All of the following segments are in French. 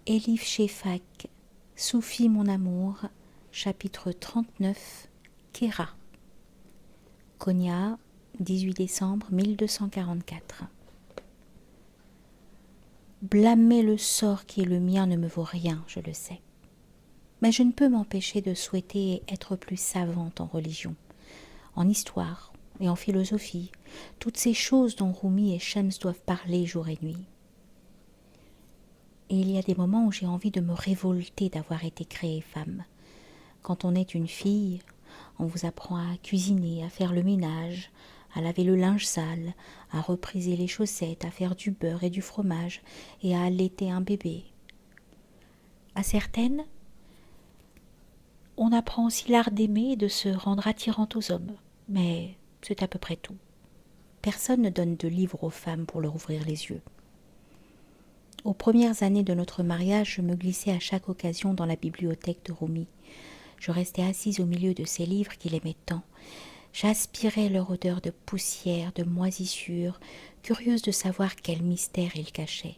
Elif Shefak, Soufi mon amour, chapitre 39, Kéra. Konya, 18 décembre 1244. Blâmer le sort qui est le mien ne me vaut rien, je le sais. Mais je ne peux m'empêcher de souhaiter être plus savante en religion, en histoire et en philosophie, toutes ces choses dont Rumi et Shams doivent parler jour et nuit. Et il y a des moments où j'ai envie de me révolter d'avoir été créée femme. Quand on est une fille, on vous apprend à cuisiner, à faire le ménage, à laver le linge sale, à repriser les chaussettes, à faire du beurre et du fromage et à allaiter un bébé. À certaines, on apprend aussi l'art d'aimer et de se rendre attirante aux hommes. Mais c'est à peu près tout. Personne ne donne de livres aux femmes pour leur ouvrir les yeux. Aux premières années de notre mariage, je me glissais à chaque occasion dans la bibliothèque de Rumi. Je restais assise au milieu de ces livres qu'il aimait tant. J'aspirais leur odeur de poussière, de moisissure, curieuse de savoir quel mystère ils cachaient.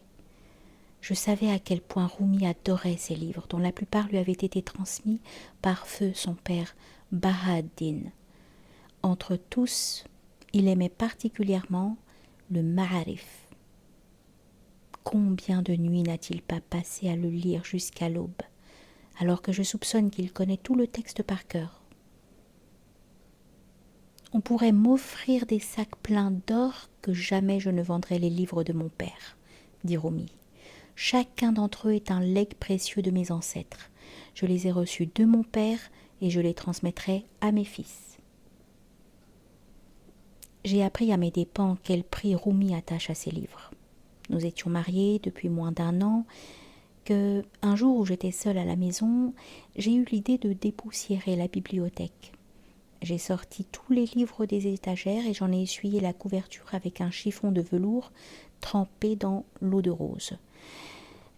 Je savais à quel point Rumi adorait ces livres, dont la plupart lui avaient été transmis par feu son père, Baha'ad-Din. Entre tous, il aimait particulièrement le Ma'arif. Combien de nuits n'a-t-il pas passé à le lire jusqu'à l'aube, alors que je soupçonne qu'il connaît tout le texte par cœur. On pourrait m'offrir des sacs pleins d'or que jamais je ne vendrai les livres de mon père, dit Rumi. Chacun d'entre eux est un legs précieux de mes ancêtres. Je les ai reçus de mon père et je les transmettrai à mes fils. J'ai appris à mes dépens quel prix Rumi attache à ses livres. Nous étions mariés depuis moins d'un an, que, un jour où j'étais seule à la maison, j'ai eu l'idée de dépoussiérer la bibliothèque. J'ai sorti tous les livres des étagères et j'en ai essuyé la couverture avec un chiffon de velours trempé dans l'eau de rose.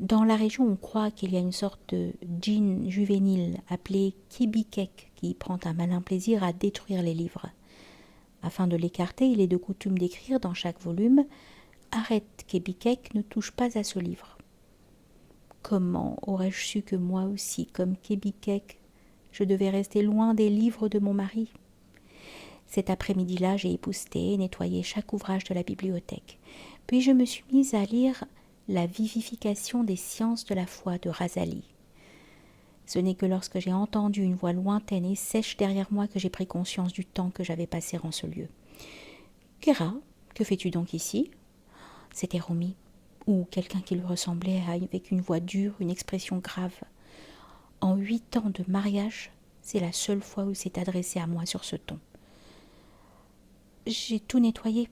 Dans la région, on croit qu'il y a une sorte de djinn juvénile appelé Kebikek qui prend un malin plaisir à détruire les livres. Afin de l'écarter, il est de coutume d'écrire dans chaque volume « Arrête, Kebikek ne touche pas à ce livre ». Comment aurais-je su que moi aussi, comme Kebikek, je devais rester loin des livres de mon mari? Cet après-midi-là, j'ai épousseté et nettoyé chaque ouvrage de la bibliothèque. Puis je me suis mise à lire La vivification des sciences de la foi de Razali. Ce n'est que lorsque j'ai entendu une voix lointaine et sèche derrière moi que j'ai pris conscience du temps que j'avais passé en ce lieu. « Kéra, que fais-tu donc ici ?» C'était Rumi, ou quelqu'un qui lui ressemblait, avec une voix dure, une expression grave. En 8 ans de mariage, c'est la seule fois où il s'est adressé à moi sur ce ton. « J'ai tout nettoyé.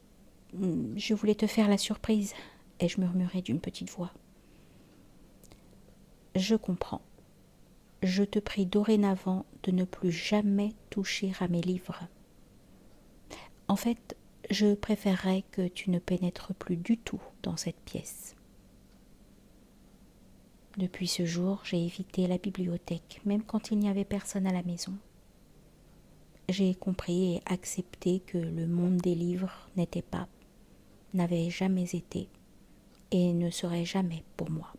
Je voulais te faire la surprise, » ai-je murmuré d'une petite voix. « Je comprends. Je te prie dorénavant de ne plus jamais toucher à mes livres. En fait, je préférerais que tu ne pénètres plus du tout dans cette pièce. » Depuis ce jour, j'ai évité la bibliothèque, même quand il n'y avait personne à la maison. J'ai compris et accepté que le monde des livres n'était pas, n'avait jamais été et ne serait jamais pour moi.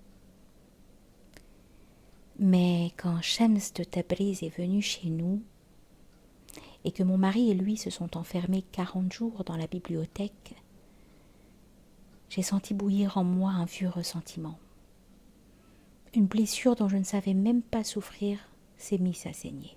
Mais quand Shams de Tabriz est venu chez nous et que mon mari et lui se sont enfermés 40 jours dans la bibliothèque, j'ai senti bouillir en moi un vieux ressentiment. Une blessure dont je ne savais même pas souffrir s'est mise à saigner.